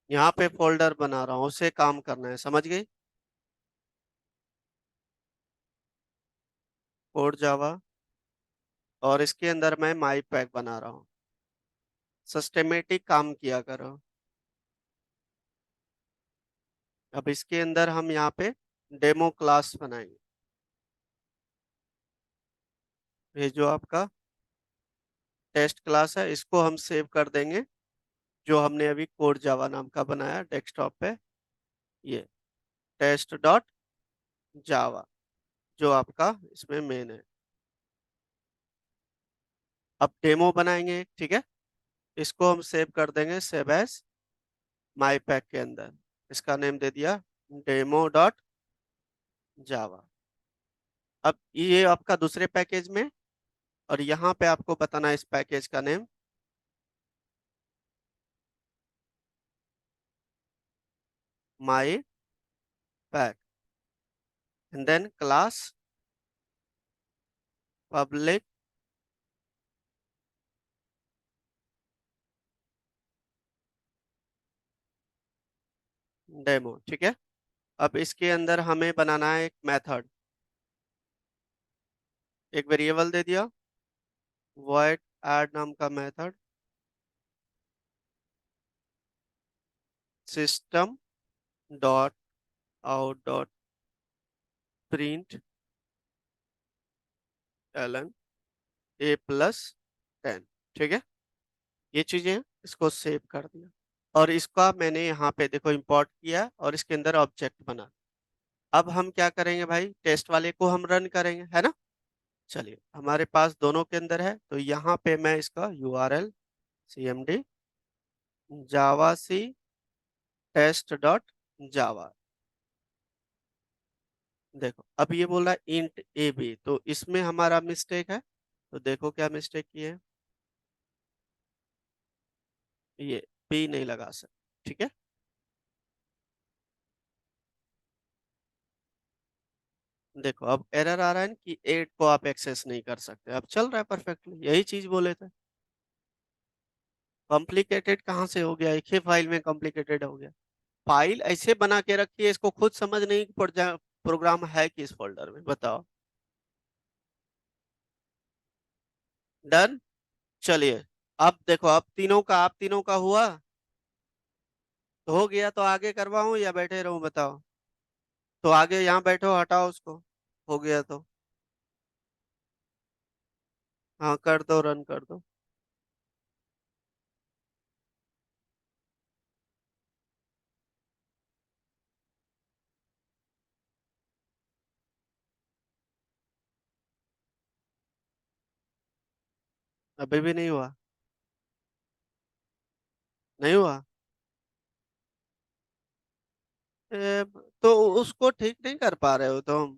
Speaker 1: यहाँ पे फोल्डर बना रहा हूँ, उससे काम करना है, समझ गई। कोड जावा, और इसके अंदर मैं माई पैक बना रहा हूँ। सिस्टमेटिक काम किया करो। अब इसके अंदर हम यहाँ पे डेमो क्लास बनाएंगे। ये जो आपका टेस्ट क्लास है इसको हम सेव कर देंगे, जो हमने अभी कोड जावा नाम का बनाया डेस्कटॉप पे, ये टेस्ट डॉट जावा, जो आपका इसमें मेन है। अब डेमो बनाएंगे एक, ठीक है। इसको हम सेव कर देंगे, सेव एज माई पैक के अंदर। इसका नेम दे दिया डेमो डॉट जावा। अब ये आपका दूसरे पैकेज में, और यहाँ पे आपको बताना है इस पैकेज का name my pack, and then class public demo, ठीक है। अब इसके अंदर हमें बनाना है एक मेथड, एक वेरिएबल दे दिया void ऐड नाम का method, system dot out dot print L N a plus 10, ठीक है। ये चीजें हैं, इसको सेव कर दिया, और इसका मैंने यहाँ पे देखो इंपोर्ट किया और इसके अंदर ऑब्जेक्ट बना। अब हम क्या करेंगे भाई, टेस्ट वाले को हम रन करेंगे, है ना। चलिए, हमारे पास दोनों के अंदर है, तो यहाँ पे मैं इसका URL cmd जावा सी टेस्ट डॉट जावा, देखो अब ये बोल रहा है इंट ए बी, तो इसमें हमारा मिस्टेक है। तो देखो क्या मिस्टेक की है, ये बी नहीं लगा सकते, ठीक है। देखो अब एरर आ रहा है ना कि 8 को आप एक्सेस नहीं कर सकते, अब चल रहा है परफेक्टली, यही चीज बोले थे। कॉम्प्लिकेटेड कहाँ से हो गया, एक ही फाइल में कॉम्प्लिकेटेड हो गया। फाइल ऐसे बना के रखिए, इसको खुद समझ नहीं पड़ जाए प्रोग्राम है किस फोल्डर में, बताओ। डन। चलिए, अब देखो, अब तीनों का, आप तीनों का हुआ तो हो गया, तो आगे करवाऊं या बैठे रहूं, बताओ। तो आगे यहाँ बैठो, हटाओ उसको, हो गया तो। हाँ कर दो, रन कर दो। अभी भी नहीं हुआ, नहीं हुआ। ए, तो उसको ठीक नहीं कर पा रहे हो तुम,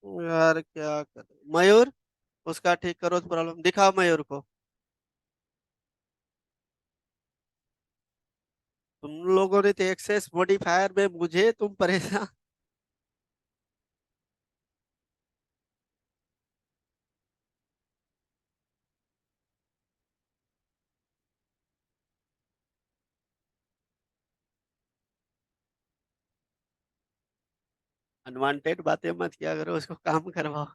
Speaker 1: यार क्या करें। मयूर, उसका ठीक करो, प्रॉब्लम दिखाओ मयूर को। तुम लोगों ने तो एक्सेस मॉडिफायर में मुझे तुम परेशान। अनवांटेड बातें मत किया करो, उसको काम करवाओ।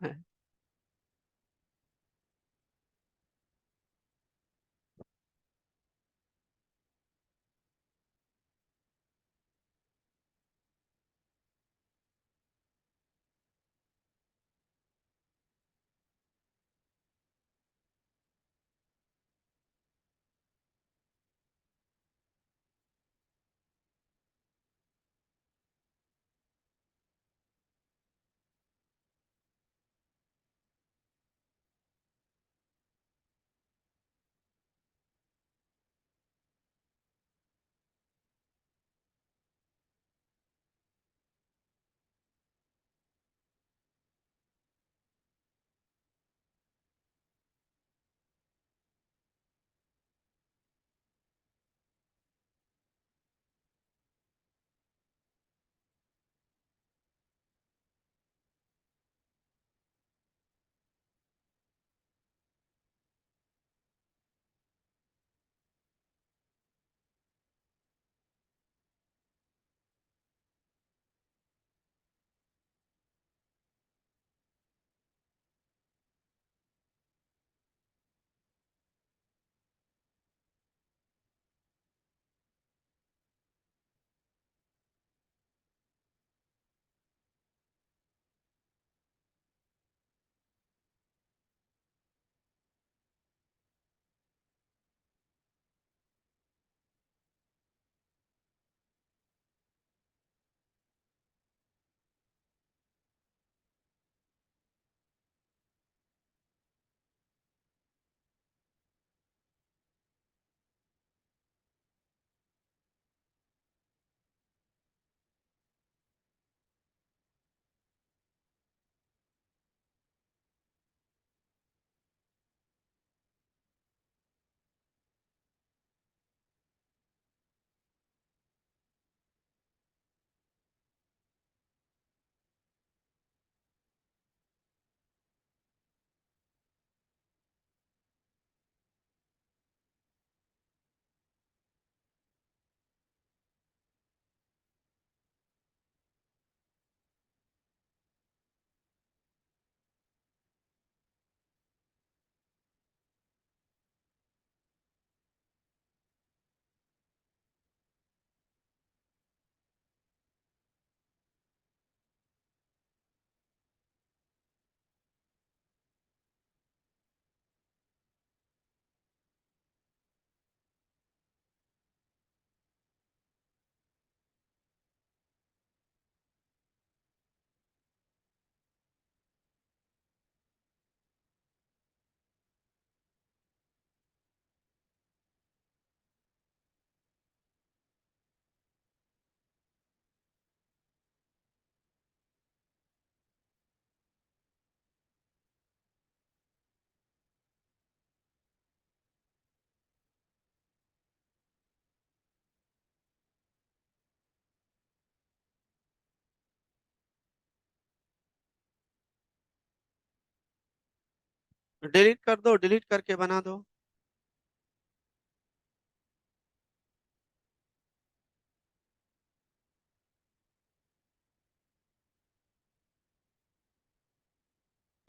Speaker 1: डिलीट कर दो, डिलीट करके बना दो।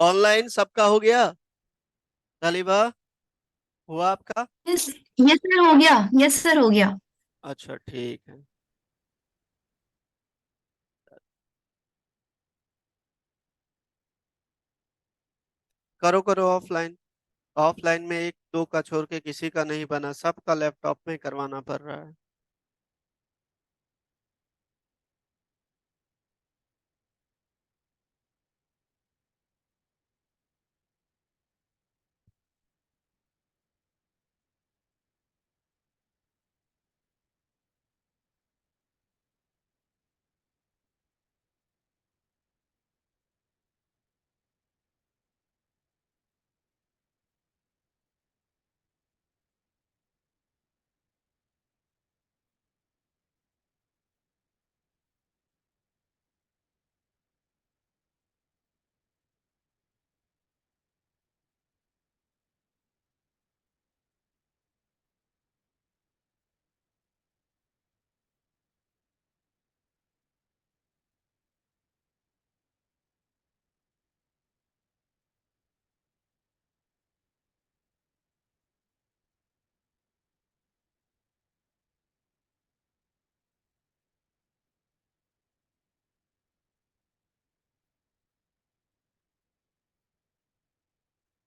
Speaker 1: ऑनलाइन सबका हो गया? तालिबा, हुआ आपका?
Speaker 3: यस। यस सर हो गया। यस सर हो गया।
Speaker 1: अच्छा ठीक है। करो करो ऑफलाइन। ऑफलाइन में एक दो का छोड़ के किसी का नहीं बना, सबका लैपटॉप में करवाना पड़ रहा है।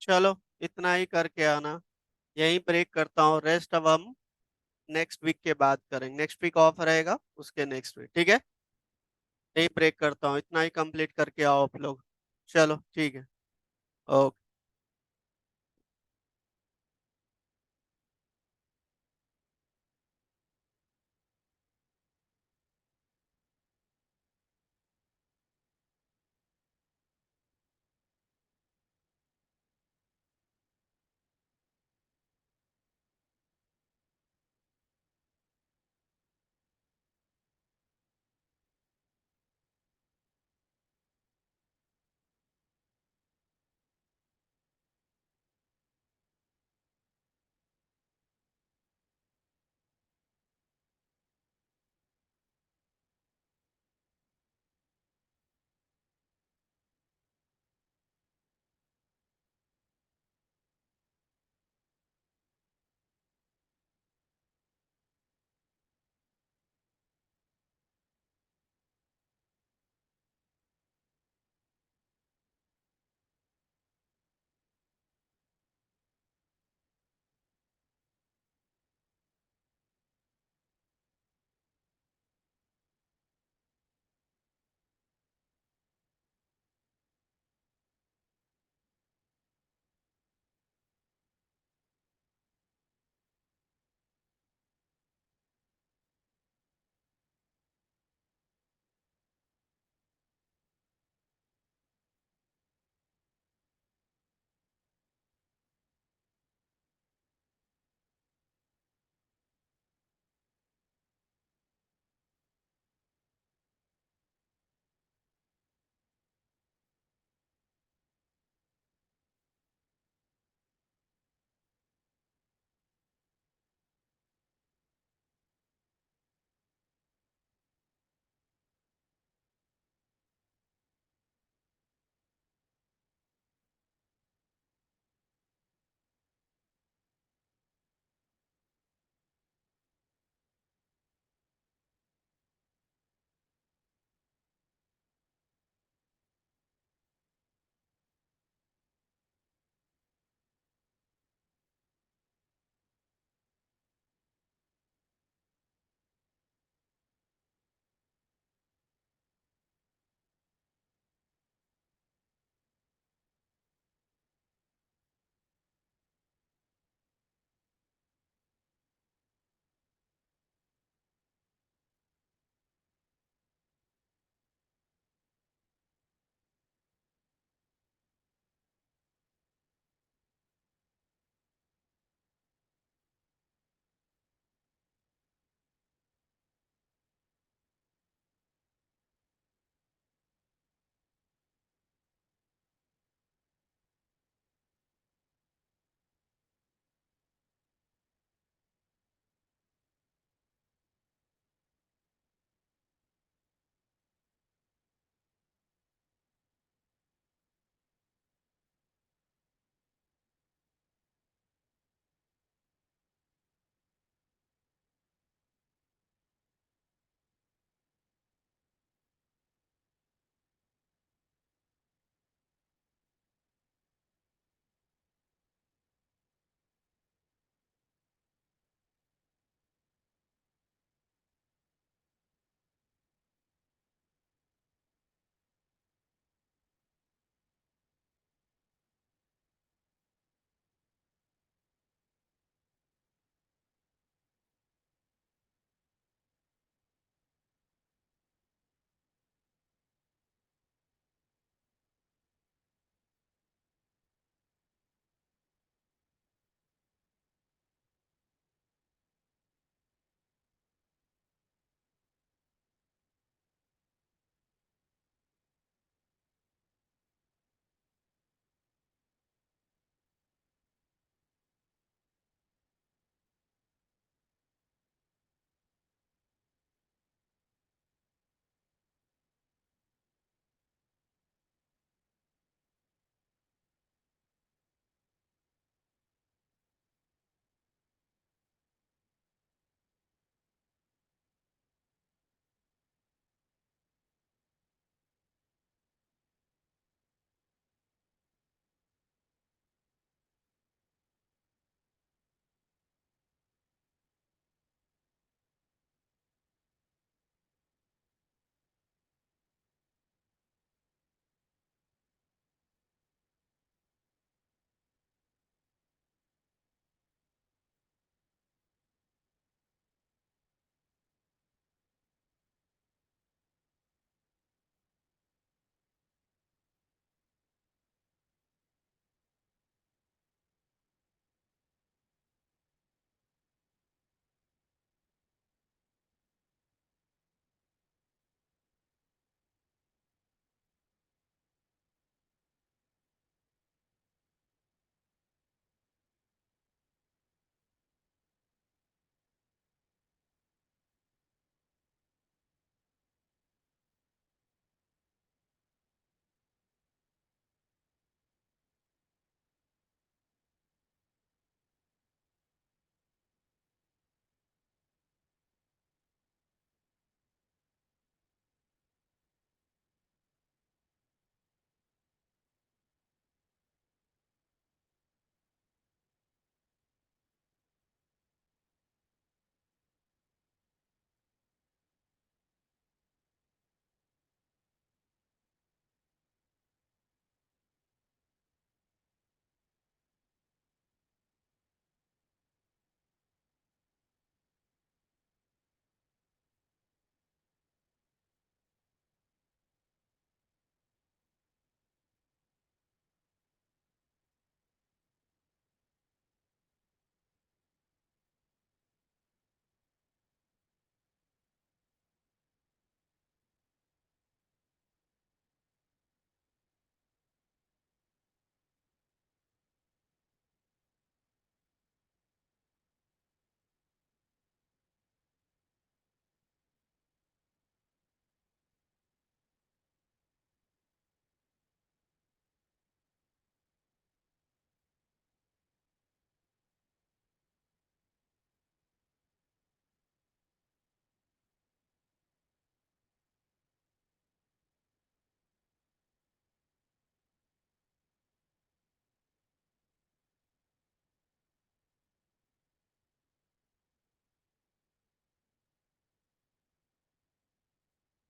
Speaker 1: चलो, इतना ही करके आना। यहीं ब्रेक करता हूँ, रेस्ट अब हम नेक्स्ट वीक के बाद करेंगे। नेक्स्ट वीक ऑफ रहेगा, उसके नेक्स्ट वीक, ठीक है। यहीं ब्रेक करता हूँ, इतना ही कंप्लीट करके आओ आप लोग। चलो ठीक है। ओके।